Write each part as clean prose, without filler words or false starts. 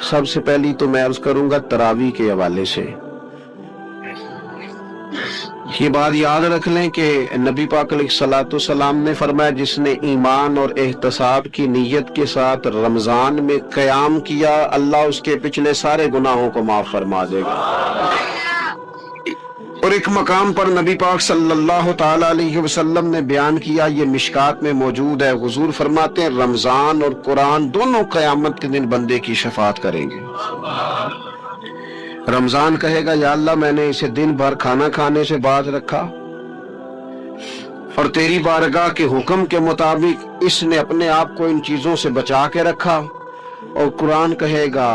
سب سے پہلی تو میں عرض کروں گا تراویح کے حوالے سے یہ بات یاد رکھ لیں کہ نبی پاک علیہ الصلوۃ والسلام نے فرمایا جس نے ایمان اور احتساب کی نیت کے ساتھ رمضان میں قیام کیا اللہ اس کے پچھلے سارے گناہوں کو معاف فرما دے گا۔ اور ایک مقام پر نبی پاک صلی اللہ تعالی علیہ وسلم نے بیان کیا، یہ مشکات میں موجود ہے، حضور فرماتے ہیں رمضان اور قرآن دونوں قیامت کے دن بندے کی شفاعت کریں گے۔ رمضان کہے گا یا اللہ میں نے اسے دن بھر کھانا کھانے سے باز رکھا اور تیری بارگاہ کے حکم کے مطابق اس نے اپنے آپ کو ان چیزوں سے بچا کے رکھا، اور قرآن کہے گا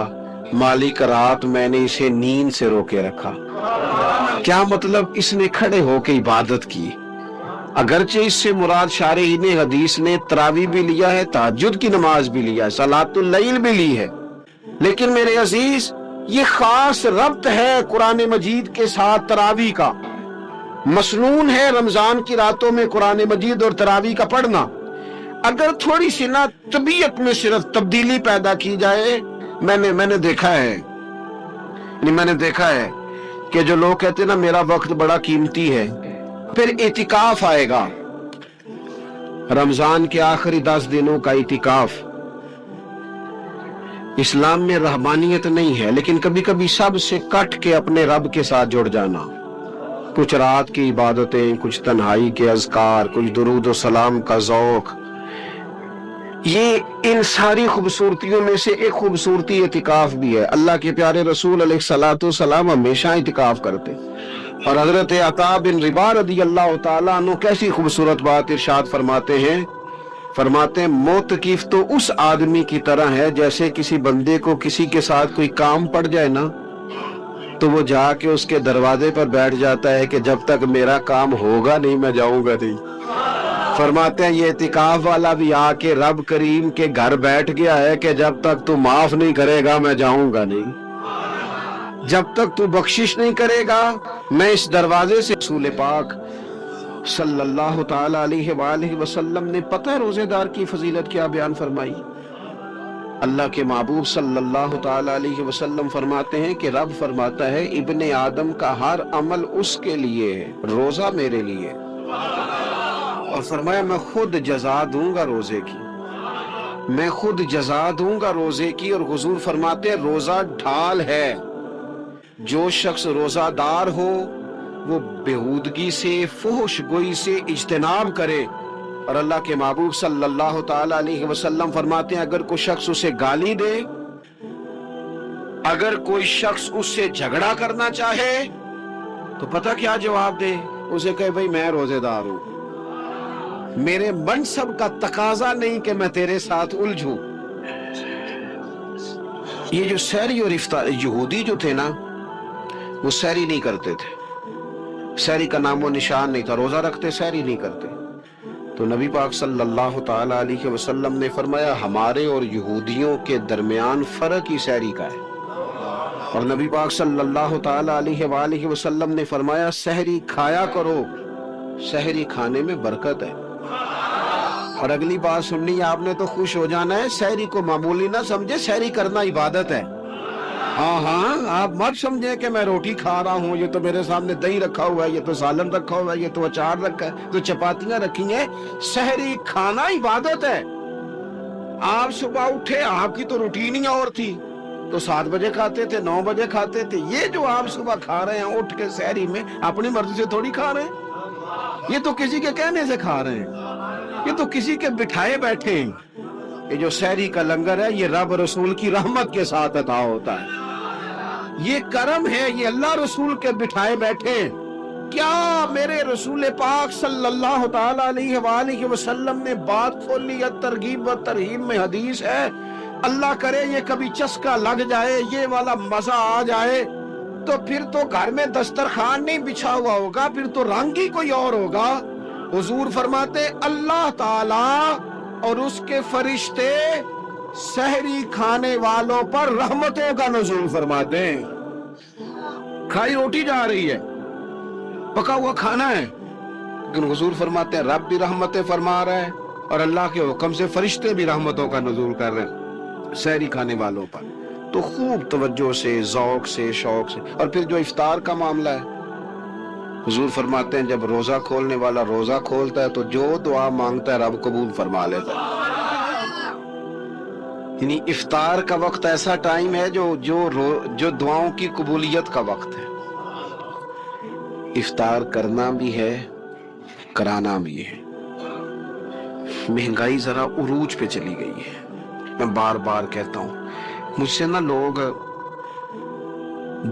مالک رات میں نے اسے نیند سے روکے رکھا۔ کیا مطلب؟ اس نے کھڑے ہو کے عبادت کی، اگرچہ اس سے مراد شارحین حدیث نے تراویح بھی لیا ہے، تہجد کی نماز بھی لیا ہے، صلاۃ اللیل بھی لی ہے، لیکن میرے عزیز یہ خاص ربط ہے قرآن مجید کے ساتھ تراویح کا، مسنون ہے رمضان کی راتوں میں قرآن مجید اور تراویح کا پڑھنا۔ اگر تھوڑی سی نا طبیعت میں صرف تبدیلی پیدا کی جائے، میں نے دیکھا ہے کہ جو لوگ کہتے ہیں نا میرا وقت بڑا قیمتی ہے، پھر اعتکاف آئے گا، رمضان کے آخری 10 دنوں کا اعتکاف۔ اسلام میں رہبانیت نہیں ہے، لیکن کبھی کبھی سب سے کٹ کے اپنے رب کے ساتھ جڑ جانا، کچھ رات کی عبادتیں، کچھ تنہائی کے اذکار، کچھ درود و سلام کا ذوق، یہ ان ساری خوبصورتیوں میں سے ایک خوبصورتی اعتکاف بھی ہے۔ اللہ کے پیارے رسول علیہ الصلوۃ والسلام ہمیشہ اعتکاف کرتے، اور حضرت عطا بن رباح رضی اللہ تعالیٰ عنہ کیسی خوبصورت بات ارشاد فرماتے ہیں معتکف تو اس آدمی کی طرح ہے جیسے کسی بندے کو کسی کے ساتھ کوئی کام پڑ جائے نا تو وہ جا کے اس کے دروازے پر بیٹھ جاتا ہے کہ جب تک میرا کام ہوگا نہیں میں جاؤں گا نہیں۔ فرماتے ہیں یہ اعتکاف والا بھی آ کے رب کریم کے گھر بیٹھ گیا ہے کہ جب تک تو معاف نہیں کرے گا میں جاؤں گا نہیں، جب تک تو بخشش نہیں کرے گا میں اس دروازے سے۔ رسول پاک صلی اللہ تعالی علیہ وآلہ وسلم نے پتہ ہے روزے دار کی فضیلت کیا بیان فرمائی؟ اللہ کے محبوب صلی اللہ تعالی علیہ وسلم فرماتے ہیں کہ رب فرماتا ہے ابن آدم کا ہر عمل اس کے لیے ہے، روزہ میرے لیے، اور فرمایا میں خود جزا دوں گا روزے کی، میں خود جزا دوں گا روزے کی۔ اور حضور فرماتے ہیں روزہ ڈھال ہے، جو شخص روزہ دار ہو وہ بےہودگی سے، فحش گوئی سے اجتناب کرے۔ اور اللہ کے محبوب صلی اللہ تعالی علیہ وسلم فرماتے ہیں اگر کوئی شخص اسے گالی دے، اگر کوئی شخص اس سے جھگڑا کرنا چاہے تو پتہ کیا جواب دے؟ اسے کہے بھئی میں روزے دار ہوں، میرے منصب کا تقاضا نہیں کہ میں تیرے ساتھ الجھوں۔ یہ جو سحری اور افطار، یہودی جو تھے نا وہ سحری نہیں کرتے تھے، سحری کا نام و نشان نہیں تھا، روزہ رکھتے سحری نہیں کرتے۔ تو نبی پاک صلی اللہ تعالی علیہ وسلم نے فرمایا ہمارے اور یہودیوں کے درمیان فرق ہی سحری کا ہے، اور نبی پاک صلی اللہ تعالی علیہ وآلہ وسلم نے فرمایا سحری کھایا کرو، سحری کھانے میں برکت ہے۔ اور اگلی بات سننی آپ نے تو خوش ہو جانا ہے، سحری کو معمولی نہ سمجھے، سحری کرنا عبادت ہے۔ ہاں آپ مت سمجھیں کہ میں روٹی کھا رہا ہوں، یہ تو میرے سامنے دہی رکھا ہوا ہے، یہ تو سالن رکھا ہوا ہے، یہ تو اچار رکھا ہے، تو چپاتیاں رکھی ہیں۔ سحری کھانا عبادت ہے۔ آپ صبح اٹھے، آپ کی تو روٹین ہی اور تھی، تو 7 بجے کھاتے تھے، 9 بجے کھاتے تھے۔ یہ جو آپ صبح کھا رہے ہیں اٹھ کے سحری میں، اپنی مرضی سے تھوڑی کھا رہے ہیں، یہ تو کسی کے کہنے سے کھا رہے ہیں، یہ تو کسی کے بٹھائے بیٹھے ہیں۔ یہ جو سحری کا لنگر ہے یہ رب رسول کی رحمت کے ساتھ عطا ہوتا ہے، یہ کرم ہے، یہ اللہ رسول کے بٹھائے بیٹھے۔ کیا میرے رسول پاک صلی اللہ تعالی علیہ وآلہ وسلم نے بات کھولی ہے، ترغیب و ترہیب میں حدیث ہے، اللہ کرے یہ کبھی چسکا لگ جائے، یہ والا مزہ آ جائے تو پھر تو گھر میں دسترخوان نہیں بچھا ہوا ہوگا، پھر تو رنگ ہی کوئی اور ہوگا۔ حضور فرماتے اللہ تعالی اور اس کے فرشتے سحری کھانے والوں پر رحمتوں کا نزول فرماتے ہیں۔ کھائی روٹی جا رہی ہے، پکا ہوا کھانا ہے، لیکن حضور فرماتے ہیں رب بھی رحمتیں فرما رہا ہے اور اللہ کے حکم سے فرشتے بھی رحمتوں کا نزول کر رہے ہیں سحری کھانے والوں پر۔ تو خوب توجہ سے، ذوق سے، شوق سے. اور پھر جو افطار کا معاملہ ہے، حضور فرماتے ہیں جب روزہ کھولنے والا روزہ کھولتا ہے تو جو دعا مانگتا ہے رب قبول فرما لیتا ہے. یعنی افطار کا وقت ایسا ٹائم ہے جو دعاؤں کی قبولیت کا وقت ہے. افطار کرنا بھی ہے، کرانا بھی ہے. مہنگائی ذرا عروج پہ چلی گئی ہے. میں بار بار کہتا ہوں، مجھ سے نا لوگ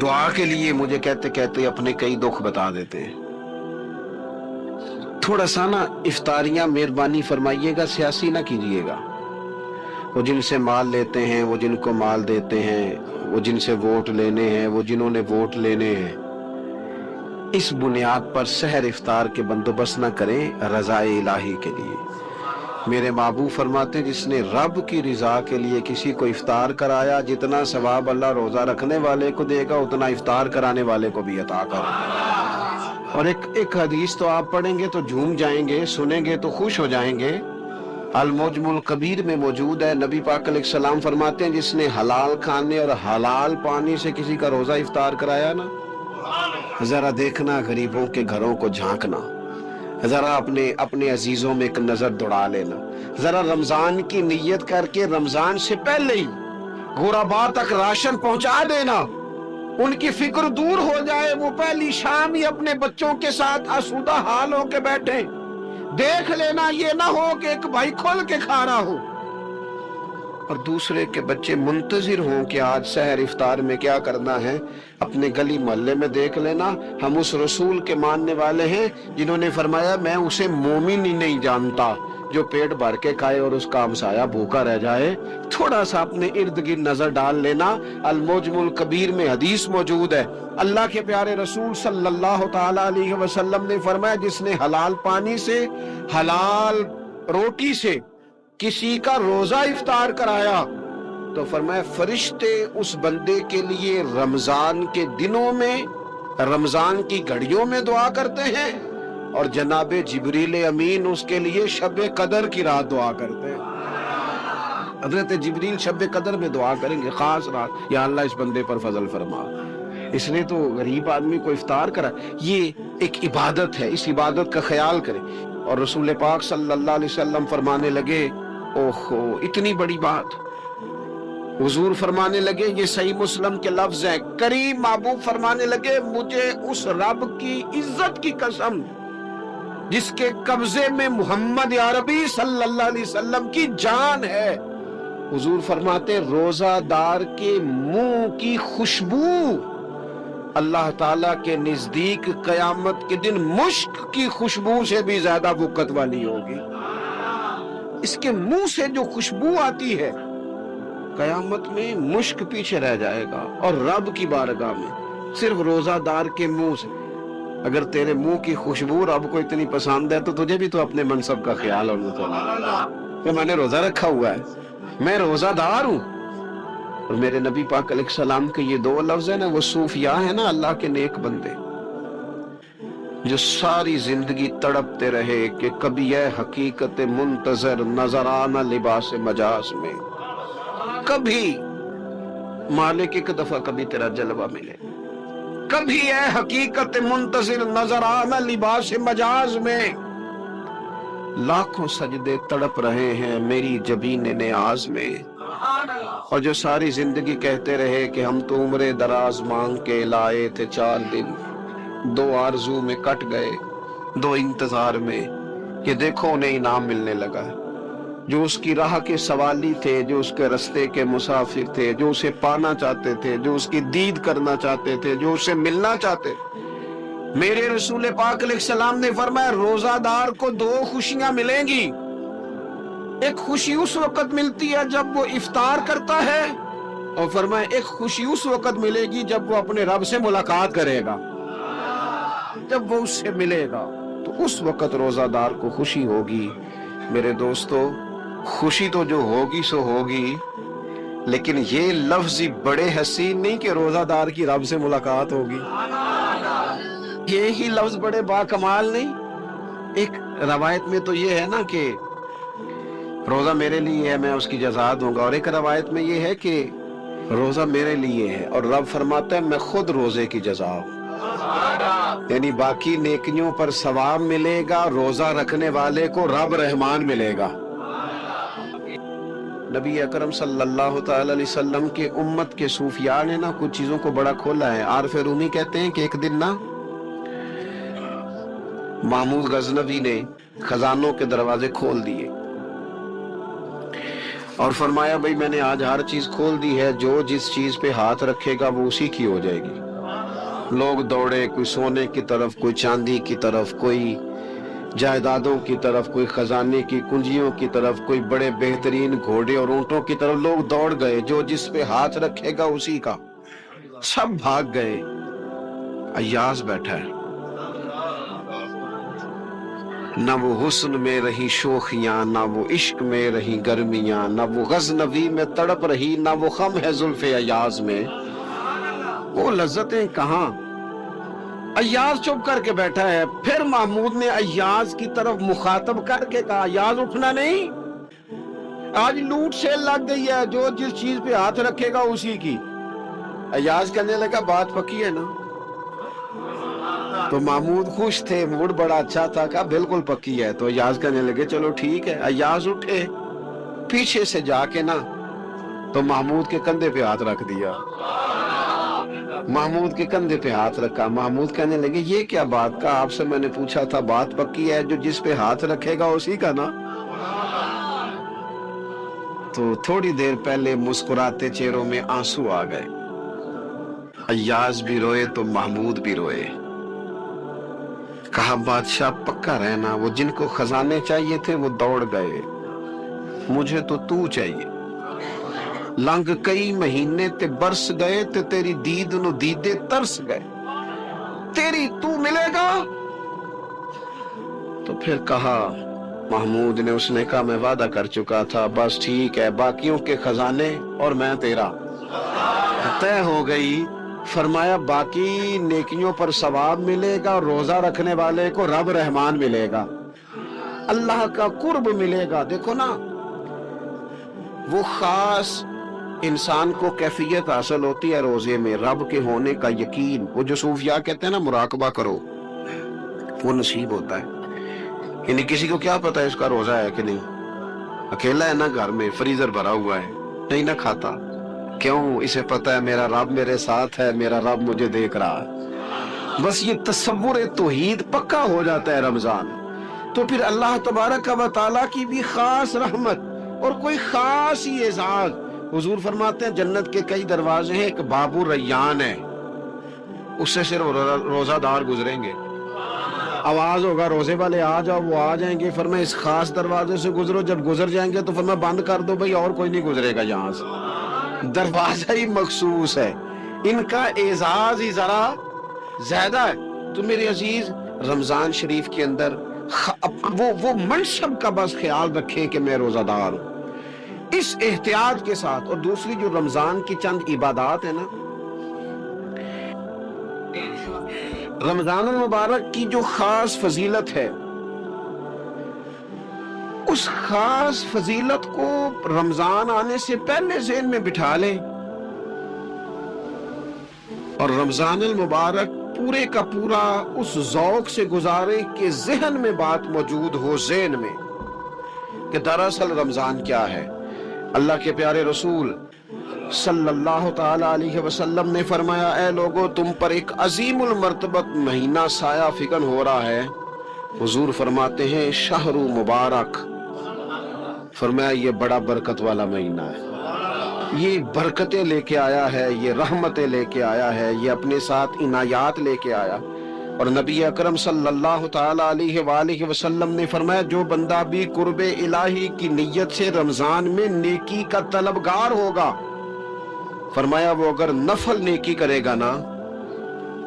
دعا کے لیے مجھے کہتے کہتے اپنے کئی دکھ بتا دیتے ہیں. تھوڑا سا نا افطاریاں مہربانی فرمائیے گا سیاسی نہ کیجیے گا. وہ جن سے مال لیتے ہیں، وہ جن کو مال دیتے ہیں، وہ جن سے ووٹ لینے ہیں، وہ جنہوں نے ووٹ لینے ہیں، اس بنیاد پر سحر افطار کے بندوبست نہ کریں رضا الہی کے لیے. میرے محبوب فرماتے ہیں جس نے رب کی رضا کے لیے کسی کو افطار کرایا، جتنا ثواب اللہ روزہ رکھنے والے کو دے گا اتنا افطار کرانے والے کو بھی عطا کرے گا. اور ایک حدیث تو آپ پڑھیں گے تو جھوم جائیں گے، سنیں گے تو خوش ہو جائیں گے. المعجم الکبیر میں موجود ہے. نبی پاک علیہ السلام فرماتے ہیں جس نے حلال کھانے اور حلال پانی سے کسی کا روزہ افطار کرایا نا، ذرا دیکھنا غریبوں کے گھروں کو جھانکنا، ذرا اپنے عزیزوں میں ایک نظر دوڑا لینا، ذرا رمضان کی نیت کر کے رمضان سے پہلے ہی غرباء تک راشن پہنچا دینا، ان کی فکر دور ہو جائے. وہ پہلی شام ہی اپنے بچوں کے ساتھ آسودہ حال ہو کے بیٹھیں. دیکھ لینا یہ نہ ہو کہ ایک بھائی کھول کے کھا رہا ہو اور دوسرے کے بچے منتظر ہوں کہ آج سحر افطار میں کیا کرنا ہے. اپنے گلی محلے میں دیکھ لینا. ہم اس رسول کے ماننے والے ہیں جنہوں نے فرمایا میں اسے مومن ہی نہیں جانتا جو پیٹ بھر کے کھائے اور اس کا ہمسایہ بھوکا رہ جائے. تھوڑا سا اپنے ارد گرد نظر ڈال لینا. المعجم الکبیر میں حدیث موجود ہے. اللہ کے پیارے رسول صلی اللہ تعالی علیہ وسلم نے فرمایا جس نے حلال پانی سے، حلال روٹی سے کسی کا روزہ افطار کرایا تو فرمایا فرشتے اس بندے کے لیے رمضان کے دنوں میں، رمضان کی گھڑیوں میں دعا کرتے ہیں، اور جناب جبریل امین اس کے لیے شب قدر کی رات دعا کرتے ہیں. حضرت جبریل شب قدر میں دعا کریں گے خاص رات، یا اللہ اس بندے پر فضل فرما، اس نے تو غریب آدمی کو افطار کرا. یہ ایک عبادت ہے، اس عبادت کا خیال کریں. اور رسول پاک صلی اللہ علیہ وسلم فرمانے لگے اوہو اتنی بڑی بات. حضور فرمانے لگے، یہ صحیح مسلم کے لفظ ہیں، کریم محبوب فرمانے لگے مجھے اس رب کی عزت کی قسم جس کے قبضے میں محمد عربی صلی اللہ علیہ وسلم کی جان ہے. حضور فرماتے روزہ دار کے منہ کی خوشبو اللہ تعالیٰ کے نزدیک قیامت کے دن مشک کی خوشبو سے بھی زیادہ وقت والی ہوگی. اس کے منہ سے جو خوشبو آتی ہے قیامت میں مشک پیچھے رہ جائے گا. اور رب کی بارگاہ میں صرف روزہ دار کے منہ سے، اگر تیرے منہ کی خوشبو رب کو اتنی پسند ہے تو تجھے بھی تو اپنے منصب کا خیال ہونا چاہیے کہ میں نے روزہ رکھا ہوا ہے، میں روزہ دار ہوں. اور میرے نبی پاک علیہ السلام کے یہ دو لفظ ہیں نا، وہ صوفیاء ہیں نا، اللہ کے نیک بندے جو ساری زندگی تڑپتے رہے کہ کبھی اے حقیقت منتظر نظر آنا لباس مجاز میں، کبھی مالک ایک دفعہ کبھی تیرا جلوہ ملے، کبھی اے حقیقت منتظر نظر آنا لباس مجاز میں. لاکھوں سجدے تڑپ رہے ہیں میری جبین نیاز میں. اور جو ساری زندگی کہتے رہے کہ ہم تو عمر دراز مانگ کے لائے تھے 4 دن، 2 آرزو میں کٹ گئے، 2 انتظار میں، یہ دیکھو انہیں انعام ملنے لگا ہے. جو اس کی راہ کے سوالی تھے، جو اس کے رستے کے مسافر تھے، جو اسے پانا چاہتے تھے، جو اس کی دید کرنا چاہتے تھے، جو اسے ملنا چاہتے تھے، میرے رسول پاک علیہ السلام نے فرمایا روزہ دار کو 2 خوشیاں ملیں گی. ایک خوشی اس وقت ملتی ہے جب وہ افطار کرتا ہے، اور فرمایا ایک خوشی اس وقت ملے گی جب وہ اپنے رب سے ملاقات کرے گا. جب وہ اس سے ملے گا تو اس وقت روزہ دار کو خوشی ہوگی. میرے دوستو خوشی تو جو ہوگی سو ہوگی، لیکن یہ لفظ بڑے حسین نہیں کہ روزہ دار کی رب سے ملاقات ہوگی. یہی لفظ بڑے باکمال نہیں. ایک روایت میں تو یہ ہے نا کہ روزہ میرے لیے ہے، میں اس کی جزا دوں گا. اور ایک روایت میں یہ ہے کہ روزہ میرے لیے ہے، اور رب فرماتا ہے میں خود روزے کی جزا ہوں، یعنی باقی نیکیوں پر ثواب ملے گا، روزہ رکھنے والے کو رب رحمان ملے گا۔ نبی اکرم صلی اللہ تعالی علیہ وسلم کے امت کے صوفیاء نے نا کچھ چیزوں کو بڑا کھولا ہے۔ عارف رومی کہتے ہیں کہ ایک دن نا محمود غزنوی نے خزانوں کے دروازے کھول دیے اور فرمایا بھئی میں نے آج ہر چیز کھول دی ہے، جو جس چیز پہ ہاتھ رکھے گا وہ اسی کی ہو جائے گی۔ لوگ دوڑے، کوئی سونے کی طرف، کوئی چاندی کی طرف، کوئی جائیدادوں کی طرف، کوئی خزانے کی کنجیوں کی طرف، کوئی بڑے بہترین گھوڑے اور اونٹوں کی طرف، لوگ دوڑ گئے، جو جس پہ ہاتھ رکھے گا اسی کا۔ سب بھاگ گئے، ایاز بیٹھا ہے، نہ وہ حسن میں رہی شوخیاں، نہ وہ عشق میں رہی گرمیاں، نہ وہ غزنوی میں تڑپ رہی، نہ وہ خم ہے زلف ایاز میں، وہ لذتیں کہاں۔ ایاز چپ کر کے بیٹھا ہے۔ پھر محمود نے ایاز کی طرف مخاطب کر کے کہا ایاز اٹھنا نہیں، آج لوٹ سیل لگ گئی ہے، جو جس چیز پہ ہاتھ رکھے گا اسی کی۔ ایاز کہنے لگا بات پکی ہے نا؟ تو محمود خوش تھے، موڈ بڑا اچھا تھا، کہا بالکل پکی ہے۔ تو ایاز کہنے لگے چلو ٹھیک ہے۔ ایاز اٹھے، پیچھے سے جا کے نا تو محمود کے کندھے پہ ہاتھ رکھ دیا، محمود کے کندھے پہ ہاتھ رکھا۔ محمود کہنے لگے یہ کیا بات کا، آپ سے میں نے پوچھا تھا بات پکی ہے، جو جس پہ ہاتھ رکھے گا اسی کا نا۔ تو تھوڑی دیر پہلے مسکراتے چہروں میں آنسو آ گئے، ایاز بھی روئے تو محمود بھی روئے۔ کہا بادشاہ پکا رہنا، وہ جن کو خزانے چاہیے تھے وہ دوڑ گئے، مجھے تو چاہیے۔ لنگ کئی مہینے تے برس گئے تے تیری دید نو دیدے ترس گئے، تیری تو ملے گا۔ تو پھر کہا محمود نے، اس نے کہا میں وعدہ کر چکا تھا، بس ٹھیک ہے، باقیوں کے خزانے اور میں تیرا، طے ہو گئی۔ فرمایا باقی نیکیوں پر ثواب ملے گا، روزہ رکھنے والے کو رب رحمان ملے گا، اللہ کا قرب ملے گا۔ دیکھو نا وہ خاص انسان کو کیفیت حاصل ہوتی ہے روزے میں، رب کے ہونے کا یقین۔ وہ جو صوفیاء کہتے ہیں نا مراقبہ کرو، وہ نصیب ہوتا ہے۔ یعنی کسی کو کیا پتا ہے اس کا روزہ ہے کہ نہیں، اکیلا ہے نا گھر میں، فریزر بھرا ہوا ہے، نہیں نہ کھاتا، کیوں؟ اسے پتا ہے میرا رب میرے ساتھ ہے، میرا رب مجھے دیکھ رہا ہے۔ بس یہ تصور توحید پکا ہو جاتا ہے رمضان، تو پھر اللہ تبارک و تعالیٰ کی بھی خاص رحمت اور کوئی خاص ہی اعزاز۔ حضور فرماتے ہیں جنت کے کئی دروازے ہیں، ایک باب الریان ہے، اس سے صرف روزہ دار گزریں گے، آواز ہوگا روزے والے آ جاؤ، وہ آ جائیں گے، فرمایا اس خاص دروازے سے گزرو، جب گزر جائیں گے تو فرمایا بند کر دو بھئی، اور کوئی نہیں گزرے گا یہاں سے، دروازہ ہی مخصوص ہے، ان کا اعزاز ہی ذرا زیادہ ہے۔ تو میرے عزیز رمضان شریف کے اندر وہ منصب کا بس خیال رکھیں کہ میں روزہ دار ہوں، اس احتیاط کے ساتھ۔ اور دوسری جو رمضان کی چند عبادات ہیں نا، رمضان المبارک کی جو خاص فضیلت ہے، اس خاص فضیلت کو رمضان آنے سے پہلے ذہن میں بٹھا لیں، اور رمضان المبارک پورے کا پورا اس ذوق سے گزارے کہ ذہن میں بات موجود ہو، ذہن میں کہ دراصل رمضان کیا ہے۔ اللہ کے پیارے رسول صلی اللہ تعالی علیہ وسلم نے فرمایا اے لوگو تم پر ایک عظیم المرتبت مہینہ سایہ فکن ہو رہا ہے۔ حضور فرماتے ہیں شہر مبارک، فرمایا یہ بڑا برکت والا مہینہ ہے، یہ برکتیں لے کے آیا ہے، یہ رحمتیں لے کے آیا ہے، یہ اپنے ساتھ عنایات لے کے آیا۔ اور نبی اکرم صلی اللہ تعالی علیہ وآلہ وسلم نے فرمایا جو بندہ بھی قرب الہی کی نیت سے رمضان میں نیکی کا طلبگار ہوگا، فرمایا وہ اگر نفل نیکی کرے گا نا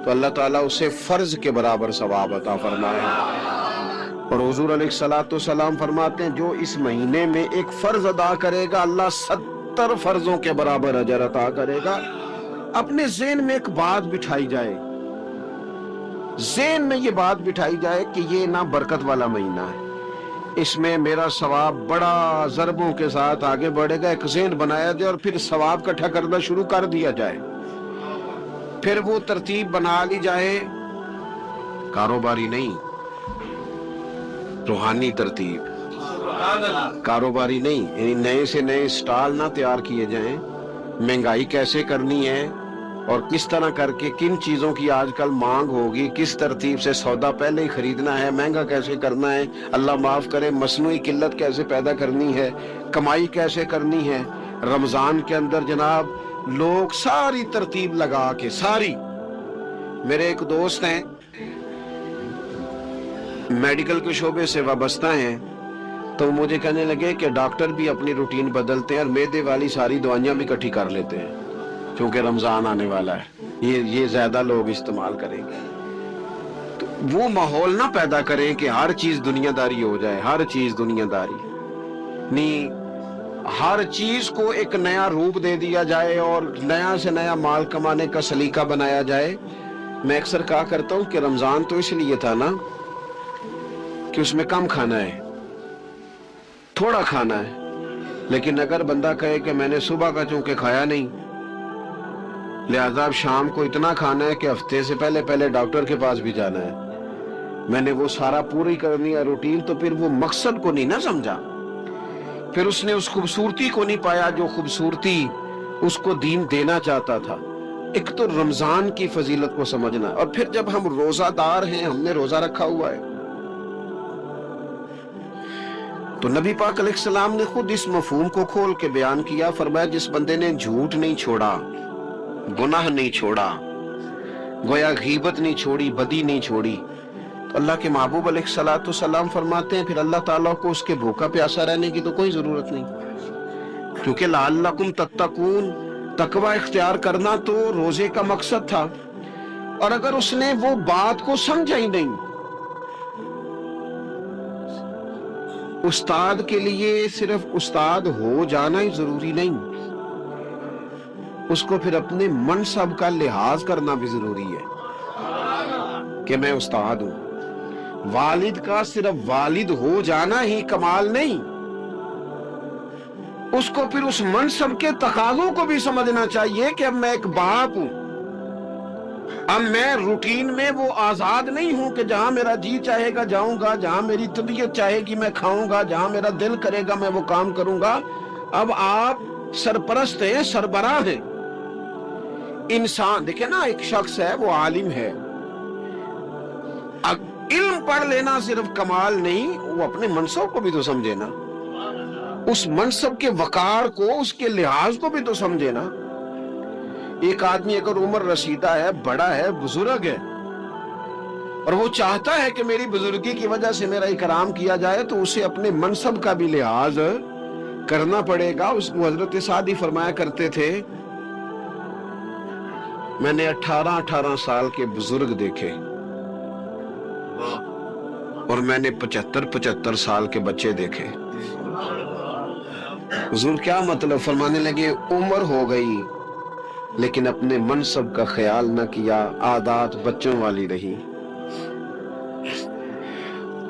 تو اللہ تعالیٰ اسے فرض کے برابر ثواب عطا فرمائے۔ اور حضور علیہ السلام فرماتے ہیں جو اس مہینے میں ایک فرض ادا کرے گا اللہ 70 فرضوں کے برابر اجر عطا کرے گا۔ اپنے ذہن میں ایک بات بٹھائی جائے، ذہن میں یہ بات بٹھائی جائے کہ یہ نا برکت والا مہینہ ہے، اس میں میرا ثواب بڑا ضربوں کے ساتھ آگے بڑھے گا، ایک ذہن بنایا جائے اور پھر ثواب اکٹھا کرنا شروع کر دیا جائے، پھر وہ ترتیب بنا لی جائے، کاروباری نہیں، روحانی ترتیب، کاروباری نہیں، یعنی نئے سے نئے سٹال نہ تیار کیے جائیں، مہنگائی کیسے کرنی ہے اور کس طرح کر کے کن چیزوں کی آج کل مانگ ہوگی، کس ترتیب سے سودا پہلے ہی خریدنا ہے، مہنگا کیسے کرنا ہے، اللہ معاف کرے مصنوعی قلت کیسے پیدا کرنی ہے، کمائی کیسے کرنی ہے۔ رمضان کے اندر جناب لوگ ساری ترتیب لگا کے، ساری، میرے ایک دوست ہیں میڈیکل کے شعبے سے وابستہ ہیں، تو مجھے کہنے لگے کہ ڈاکٹر بھی اپنی روٹین بدلتے ہیں اور معدے والی ساری دوائیاں بھی اکٹھی کر لیتے ہیں کیونکہ رمضان آنے والا ہے، یہ زیادہ لوگ استعمال کریں گے۔ تو وہ ماحول نہ پیدا کریں کہ ہر چیز دنیا داری ہو جائے، ہر چیز دنیا داری نہیں، ہر چیز کو ایک نیا روپ دے دیا جائے اور نیا سے نیا مال کمانے کا سلیقہ بنایا جائے۔ میں اکثر کہا کرتا ہوں کہ رمضان تو اس لیے تھا نا کہ اس میں کم کھانا ہے، تھوڑا کھانا ہے، لیکن اگر بندہ کہے کہ میں نے صبح کا چونکہ کھایا نہیں لہذا اب شام کو اتنا کھانا ہے کہ ہفتے سے پہلے ڈاکٹر کے پاس بھی جانا ہے، میں نے وہ سارا پوری کرنی ہے روٹین، تو پھر وہ مقصد کو نہیں نہ سمجھا، پھر اس نے اس خوبصورتی کو نہیں پایا جو خوبصورتی اس کو دین دینا چاہتا تھا۔ ایک تو رمضان کی فضیلت کو سمجھنا، اور پھر جب ہم روزہ دار ہیں، ہم نے روزہ رکھا ہوا ہے، تو نبی پاک علیہ السلام نے خود اس مفہوم کو کھول کے بیان کیا، فرمایا جس بندے نے جھوٹ نہیں چھوڑا، گناہ نہیں چھوڑا، گویا غیبت نہیں چھوڑی، بدی نہیں چھوڑی، تو اللہ کے محبوب علیہ السلام فرماتے ہیں پھر اللہ تعالیٰ کو اس کے بھوکا پیاسا رہنے کی تو کوئی ضرورت نہیں، کیونکہ لعلکم تتقون، تقوی اختیار کرنا تو روزے کا مقصد تھا، اور اگر اس نے وہ بات کو سمجھا ہی نہیں، استاد کے لیے صرف استاد ہو جانا ہی ضروری نہیں، اس کو پھر اپنے منصب کا لحاظ کرنا بھی ضروری ہے کہ میں استاد ہوں۔ والد کا صرف والد ہو جانا ہی کمال نہیں، اس کو پھر اس منصب کے تقاضوں کو بھی سمجھنا چاہیے کہ اب میں ایک باپ ہوں، اب میں روٹین میں وہ آزاد نہیں ہوں کہ جہاں میرا جی چاہے گا جاؤں گا، جہاں میری طبیعت چاہے گی میں کھاؤں گا، جہاں میرا دل کرے گا میں وہ کام کروں گا۔ اب آپ سرپرست ہیں، سربراہ ہیں۔ انسان دیکھیں نا، ایک شخص ہے وہ عالم ہے، علم پڑھ لینا صرف کمال نہیں، وہ اپنے منصب کو بھی تو سمجھے نا، اس منصب کے وقار کو، اس کے لحاظ کو بھی تو سمجھے نا۔ ایک آدمی اگر عمر رسیدہ ہے، بڑا ہے، بزرگ ہے، اور وہ چاہتا ہے کہ میری بزرگی کی وجہ سے میرا اکرام کیا جائے، تو اسے اپنے منصب کا بھی لحاظ کرنا پڑے گا۔ اس کو حضرت سعدی فرمایا کرتے تھے میں نے 18 سال کے بزرگ دیکھے اور میں نے 75 سال کے بچے دیکھے۔ حضور کیا مطلب؟ فرمانے لگے عمر ہو گئی لیکن اپنے منصب کا خیال نہ کیا، عادات بچوں والی رہی۔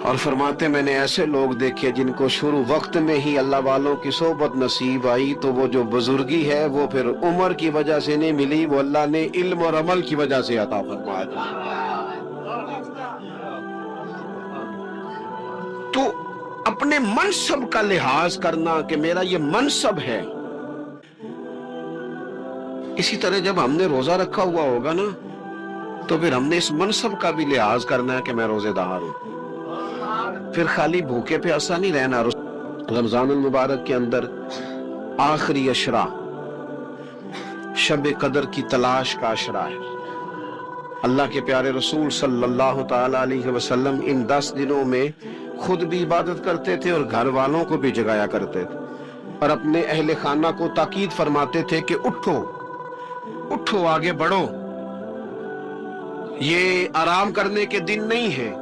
اور فرماتے میں نے ایسے لوگ دیکھے جن کو شروع وقت میں ہی اللہ والوں کی صحبت نصیب آئی، تو وہ جو بزرگی ہے وہ پھر عمر کی وجہ سے نہیں ملی، وہ اللہ نے علم اور عمل کی وجہ سے عطا فرمایا۔ تو اپنے منصب کا لحاظ کرنا کہ میرا یہ منصب ہے۔ اسی طرح جب ہم نے روزہ رکھا ہوا ہوگا نا، تو پھر ہم نے اس منصب کا بھی لحاظ کرنا ہے کہ میں روزے دار ہوں، پھر خالی بھوکے پیاسا نہیں رہنا۔ رمضان المبارک کے اندر آخری اشرا، شب قدر کی تلاش کا اشرا ہے۔ اللہ کے پیارے رسول صلی اللہ تعالی علیہ وسلم ان 10 دنوں میں خود بھی عبادت کرتے تھے اور گھر والوں کو بھی جگایا کرتے تھے، اور اپنے اہل خانہ کو تاکید فرماتے تھے کہ اٹھو اٹھو، آگے بڑھو، یہ آرام کرنے کے دن نہیں ہے۔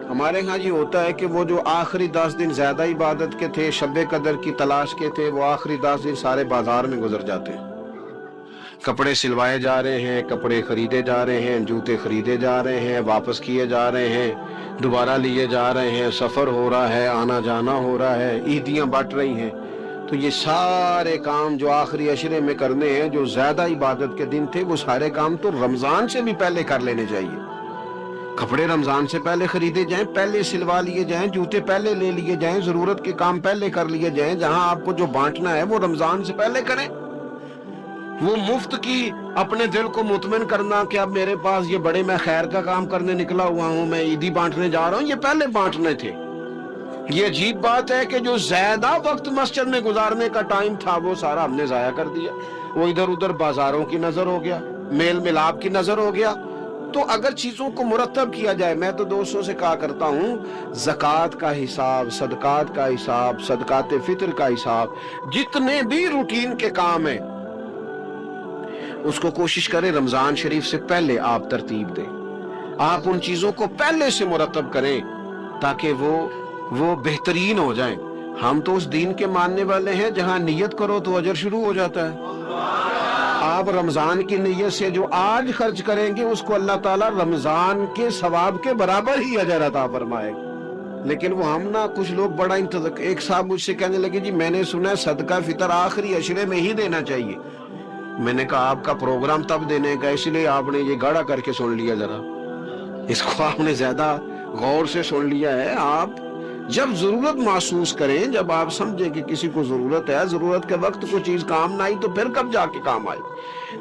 ہمارے ہاں یہ ہوتا ہے کہ وہ جو آخری 10 دن زیادہ عبادت کے تھے، شب قدر کی تلاش کے تھے، وہ آخری 10 دن سارے بازار میں گزر جاتے ہیں، کپڑے سلوائے جا رہے ہیں، کپڑے خریدے جا رہے ہیں، جوتے خریدے جا رہے ہیں، واپس کیے جا رہے ہیں، دوبارہ لیے جا رہے ہیں، سفر ہو رہا ہے، آنا جانا ہو رہا ہے، عیدیاں بٹ رہی ہیں. تو یہ سارے کام جو آخری عشرے میں کرنے ہیں، جو زیادہ عبادت کے دن تھے، وہ سارے کام تو رمضان سے بھی پہلے کر لینے چاہیے. کپڑے رمضان سے پہلے خریدے جائیں، پہلے سلوا لیے جائیں، جوتے پہلے لے لیے جائیں، ضرورت کے کام پہلے کر لیے جائیں. جہاں آپ کو جو بانٹنا ہے وہ رمضان سے پہلے کریں. وہ مفت کی اپنے دل کو مطمئن کرنا کہ اب میرے پاس یہ بڑے میں خیر کا کام کرنے نکلا ہوا ہوں، میں عیدی بانٹنے جا رہا ہوں، یہ پہلے بانٹنے تھے. یہ عجیب بات ہے کہ جو زیادہ وقت مسجد میں گزارنے کا ٹائم تھا وہ سارا ہم نے ضائع کر دیا. وہ ادھر ادھر بازاروں کی نظر ہو گیا، میل ملاپ کی نظر ہو گیا. تو اگر چیزوں کو مرتب کیا جائے، میں تو دوستوں سے کہا کرتا ہوں، زکوٰۃ کا حساب، صدقات کا حساب، صدقات فطر کا حساب، جتنے بھی روٹین کے کام ہیں اس کو کوشش کریں رمضان شریف سے پہلے آپ ترتیب دیں. آپ ان چیزوں کو پہلے سے مرتب کریں تاکہ وہ بہترین ہو جائیں. ہم تو اس دین کے ماننے والے ہیں جہاں نیت کرو تو اجر شروع ہو جاتا ہے. آپ رمضان کی نیت سے جو آج خرچ کریں گے اس کو اللہ تعالیٰ رمضان کے ثواب کے برابر ہی اجر عطا فرمائے گا. لیکن وہ ہم نا کچھ لوگ بڑا ایک صاحب مجھ سے کہنے لگے، جی میں نے سنا ہے صدقہ فطر آخری عشرے میں ہی دینا چاہیے. میں نے کہا آپ کا پروگرام تب دینے کا، اس لیے آپ نے یہ گاڑا کر کے سن لیا، ذرا اس کو آپ نے زیادہ غور سے سن لیا ہے. آپ جب ضرورت محسوس کریں، جب آپ سمجھیں کہ کسی کو ضرورت ہے، ضرورت کے وقت کوئی چیز کام نہ آئی تو پھر کب جا کے کام آئے.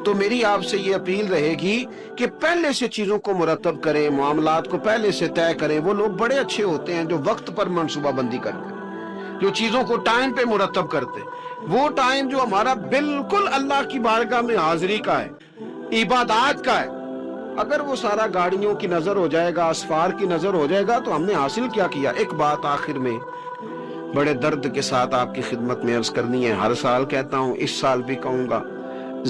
تو میری آپ سے یہ اپیل رہے گی کہ پہلے سے چیزوں کو مرتب کریں، معاملات کو پہلے سے طے کریں. وہ لوگ بڑے اچھے ہوتے ہیں جو وقت پر منصوبہ بندی کرتے ہیں، جو چیزوں کو ٹائم پہ مرتب کرتے ہیں. وہ ٹائم جو ہمارا بالکل اللہ کی بارگاہ میں حاضری کا ہے، عبادات کا ہے، اگر وہ سارا گاڑیوں کی نظر ہو جائے گا، اسفار کی نظر ہو جائے گا تو ہم نے حاصل کیا کیا. ایک بات آخر میں بڑے درد کے ساتھ آپ کی خدمت میں عرض کرنی ہے، ہر سال کہتا ہوں، اس سال بھی کہوں گا،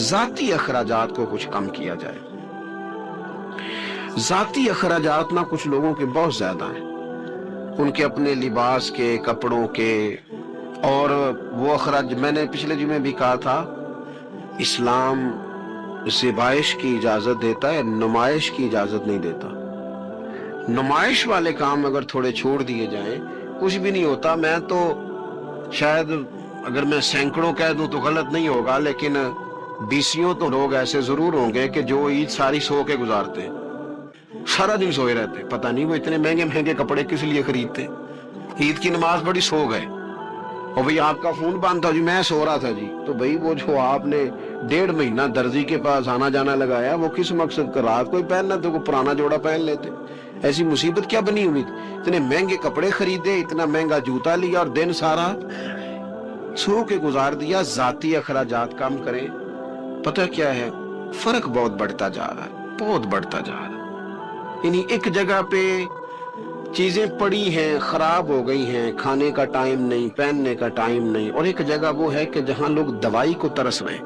ذاتی اخراجات کو کچھ کم کیا جائے. ذاتی اخراجات نہ کچھ لوگوں کے بہت زیادہ ہیں، ان کے اپنے لباس کے، کپڑوں کے، اور وہ اخراج میں نے پچھلے جمعے بھی کہا تھا، اسلام زیبائش کی اجازت دیتا ہے، نمائش کی اجازت نہیں دیتا. نمائش والے کام اگر تھوڑے چھوڑ دیے جائیں کچھ بھی نہیں ہوتا. میں تو شاید اگر میں سینکڑوں کہہ دوں تو غلط نہیں ہوگا، لیکن بیسیوں تو لوگ ایسے ضرور ہوں گے کہ جو عید ساری سو کے گزارتے ہیں، سارا دن سوئے رہتے ہیں. پتہ نہیں وہ اتنے مہنگے مہنگے کپڑے کس لیے خریدتے. عید کی نماز پڑھی، سو گئے، اور بھئی آپ کا فون بند تھا، جی میں سو رہا تھا جی. تو بھئی وہ جو آپ نے 1.5 مہینہ درزی کے پاس آنا جانا لگایا، وہ کس مقصد کا؟ رات کو ہی پہننا تو کوئی پرانا جوڑا پہن لیتے. ایسی مصیبت کیا بنی ہوئی تھی؟ اتنے مہنگے کپڑے خریدے، اتنا مہنگا جوتا لیا، اور دن سارا سو کے گزار دیا. ذاتی اخراجات کم کریں. پتہ کیا ہے، فرق بہت بڑھتا جا رہا ہے، بہت بڑھتا جا رہا ہے. یعنی ایک جگہ پہ چیزیں پڑی ہیں، خراب ہو گئی ہیں، کھانے کا ٹائم نہیں، پہننے کا ٹائم نہیں، اور ایک جگہ وہ ہے کہ جہاں لوگ دوائی کو ترس رہے ہیں.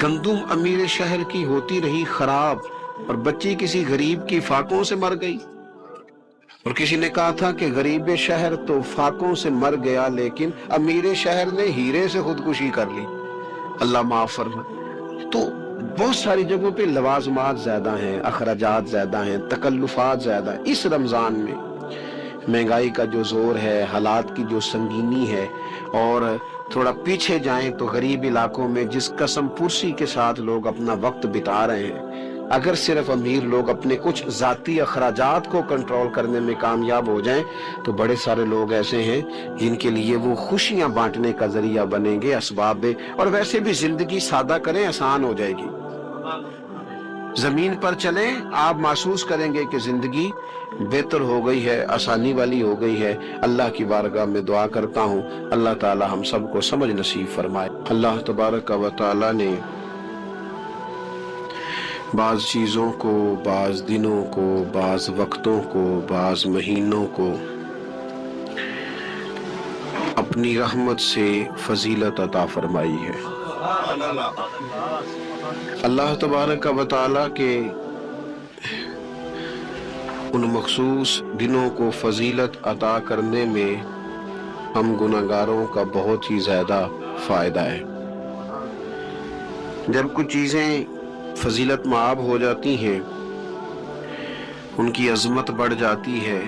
گندم امیر شہر کی ہوتی رہی خراب، اور بچی کسی غریب کی فاقوں سے مر گئی. اور کسی نے کہا تھا کہ غریب شہر تو فاقوں سے مر گیا، لیکن امیر شہر نے ہیرے سے خودکشی کر لی. اللہ معاف فرمائے. تو بہت ساری جگہوں پہ لوازمات زیادہ ہیں، اخراجات زیادہ ہیں، تکلفات زیادہ ہیں. اس رمضان میں مہنگائی کا جو زور ہے، حالات کی جو سنگینی ہے، اور تھوڑا پیچھے جائیں تو غریب علاقوں میں جس قسم پرسی کے ساتھ لوگ اپنا وقت بتا رہے ہیں، اگر صرف امیر لوگ اپنے کچھ ذاتی اخراجات کو کنٹرول کرنے میں کامیاب ہو جائیں تو بڑے سارے لوگ ایسے ہیں جن کے لیے وہ خوشیاں بانٹنے کا ذریعہ بنیں گے، اسباب. اور ویسے بھی زندگی سادہ کریں، آسان ہو جائے گی. زمین پر چلیں، آپ محسوس کریں گے کہ زندگی بہتر ہو گئی ہے، آسانی والی ہو گئی ہے. اللہ کی بارگاہ میں دعا کرتا ہوں اللہ تعالی ہم سب کو سمجھ نصیب فرمائے. اللہ تبارک و تعالی نے بعض چیزوں کو، بعض دنوں کو، بعض وقتوں کو، بعض مہینوں کو اپنی رحمت سے فضیلت عطا فرمائی ہے. اللہ تبارک و تعالی کے ان مخصوص دنوں کو فضیلت عطا کرنے میں ہم گناہگاروں کا بہت ہی زیادہ فائدہ ہے. جب کچھ چیزیں فضیلت مآب ہو جاتی ہیں، ان کی عظمت بڑھ جاتی ہے،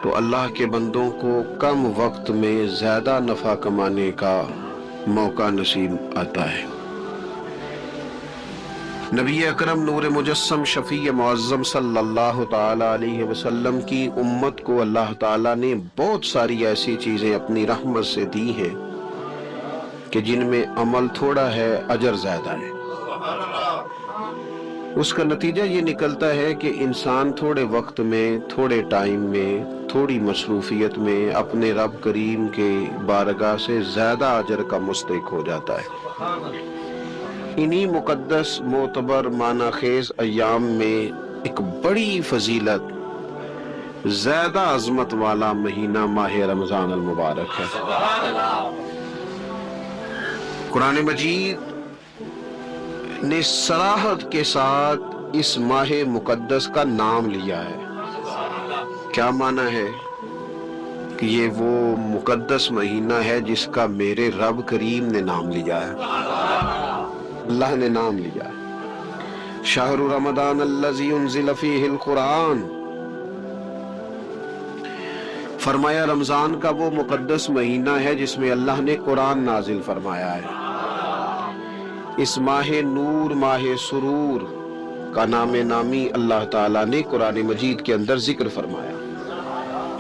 تو اللہ کے بندوں کو کم وقت میں زیادہ نفع کمانے کا موقع نصیب آتا ہے۔ نبی اکرم نور مجسم شفیع معظم صلی اللہ تعالی علیہ وسلم کی امت کو اللہ تعالیٰ نے بہت ساری ایسی چیزیں اپنی رحمت سے دی ہیں کہ جن میں عمل تھوڑا ہے، اجر زیادہ ہے۔ اس کا نتیجہ یہ نکلتا ہے کہ انسان تھوڑے وقت میں، تھوڑے ٹائم میں، تھوڑی مصروفیت میں اپنے رب کریم کے بارگاہ سے زیادہ اجر کا مستحق ہو جاتا ہے۔ انہی مقدس، معتبر، معنی خیز ایام میں ایک بڑی فضیلت، زیادہ عظمت والا مہینہ ماہ رمضان المبارک ہے۔ قرآن مجید نے صراحت کے ساتھ اس ماہ مقدس کا نام لیا ہے۔ کیا معنی ہے؟ کہ یہ وہ مقدس مہینہ ہے جس کا میرے رب کریم نے نام لیا ہے، اللہ نے نام لیا ہے۔ شہر رمضان الذی انزل فیہ القرآن، فرمایا رمضان کا وہ مقدس مہینہ ہے جس میں اللہ نے قرآن نازل فرمایا ہے۔ اس ماہ نور، ماہ سرور کا نام نامی اللہ تعالیٰ نے قرآن مجید کے اندر ذکر فرمایا۔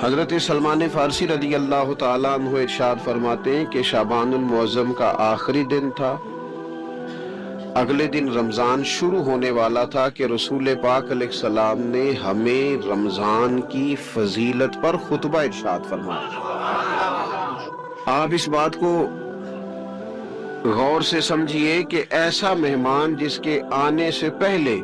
حضرت سلمان فارسی رضی اللہ تعالیٰ عنہ ارشاد فرماتے ہیں کہ شعبان المعظم کا آخری دن تھا، اگلے دن رمضان شروع ہونے والا تھا کہ رسول پاک علیہ السلام نے ہمیں رمضان کی فضیلت پر خطبہ ارشاد فرمایا۔ آپ اس بات کو غور سے سمجھیے کہ ایسا مہمان جس کے آنے سے پہلے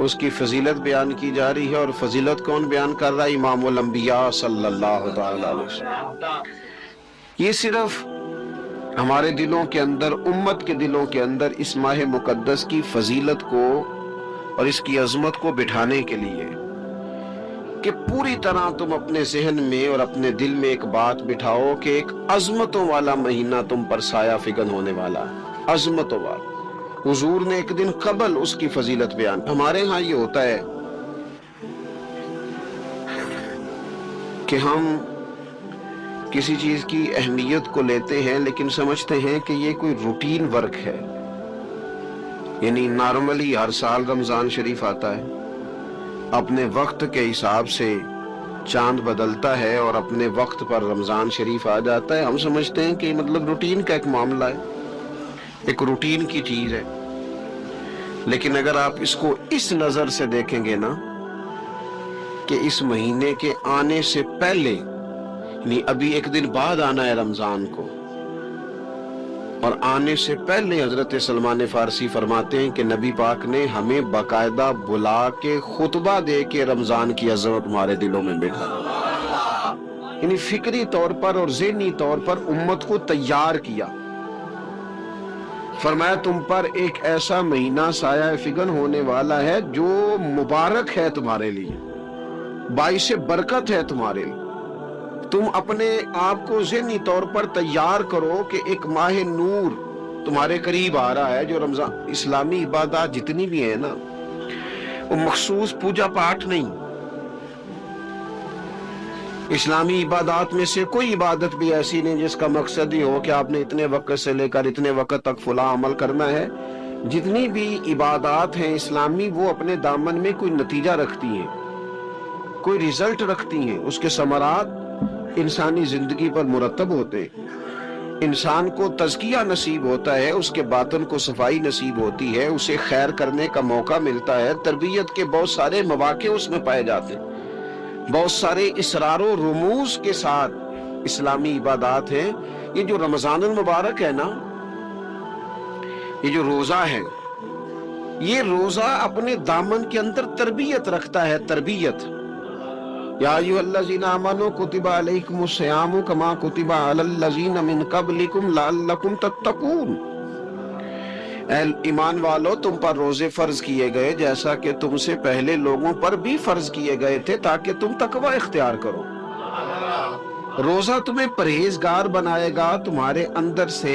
اس کی فضیلت بیان کی جا رہی ہے، اور فضیلت کون بیان کر رہا ہے؟ امام الانبیاء صلی اللہ علیہ وسلم۔ یہ صرف ہمارے دلوں کے اندر، امت کے دلوں کے اندر اس ماہ مقدس کی فضیلت کو اور اس کی عظمت کو بٹھانے کے لیے کہ پوری طرح تم اپنے ذہن میں اور اپنے دل میں ایک بات بٹھاؤ کہ ایک عظمتوں والا مہینہ تم پر سایہ فگن ہونے والا ہے، عظمتوں والا۔ حضور نے ایک دن قبل اس کی فضیلت بیان۔ ہمارے ہاں یہ ہوتا ہے کہ ہم کسی چیز کی اہمیت کو لیتے ہیں لیکن سمجھتے ہیں کہ یہ کوئی روٹین ورک ہے، یعنی نارملی ہر سال رمضان شریف آتا ہے، اپنے وقت کے حساب سے چاند بدلتا ہے اور اپنے وقت پر رمضان شریف آ جاتا ہے۔ ہم سمجھتے ہیں کہ مطلب روٹین کا ایک معاملہ ہے، ایک روٹین کی چیز ہے۔ لیکن اگر آپ اس کو اس نظر سے دیکھیں گے نا کہ اس مہینے کے آنے سے پہلے، یعنی ابھی ایک دن بعد آنا ہے رمضان کو، اور آنے سے پہلے حضرت سلمان فارسی فرماتے ہیں کہ نبی پاک نے ہمیں باقاعدہ بلا کے خطبہ دے کے رمضان کی عظمت ہمارے دلوں میں بٹھا، یعنی فکری طور پر اور ذہنی طور پر امت کو تیار کیا۔ فرمایا تم پر ایک ایسا مہینہ سایہ فگن ہونے والا ہے جو مبارک ہے تمہارے لیے، باعث برکت ہے تمہارے لیے۔ تم اپنے آپ کو ذہنی طور پر تیار کرو کہ ایک ماہ نور تمہارے قریب آ رہا ہے۔ جو رمضان، اسلامی عبادات جتنی بھی ہیں نا، وہ مخصوص پوجا پاٹ نہیں۔ اسلامی عبادات میں سے کوئی عبادت بھی ایسی نہیں جس کا مقصد ہی ہو کہ آپ نے اتنے وقت سے لے کر اتنے وقت تک فلاں عمل کرنا ہے۔ جتنی بھی عبادات ہیں اسلامی، وہ اپنے دامن میں کوئی نتیجہ رکھتی ہیں، کوئی ریزلٹ رکھتی ہیں، اس کے ثمرات انسانی زندگی پر مرتب ہوتے ہیں۔ انسان کو تزکیہ نصیب ہوتا ہے، اس کے باطن کو صفائی نصیب ہوتی ہے، اسے خیر کرنے کا موقع ملتا ہے، تربیت کے بہت سارے مواقع اس میں پائے جاتے ہیں۔ بہت سارے اسرار و رموز کے ساتھ اسلامی عبادات ہیں۔ یہ جو رمضان المبارک ہے نا، یہ جو روزہ ہے، یہ روزہ اپنے دامن کے اندر تربیت رکھتا ہے، تربیت۔ یا ایھا الذین آمنوا کتب علیکم الصیام کما کتب علی الذین من قبلکم لعلکم تتقون۔ اے ایمان والو، تم پر روزے فرض کیے گئے جیسا کہ تم سے پہلے لوگوں پر بھی فرض کیے گئے تھے تاکہ تم تقوی اختیار کرو۔ روزہ تمہیں پرہیزگار بنائے گا، تمہارے اندر سے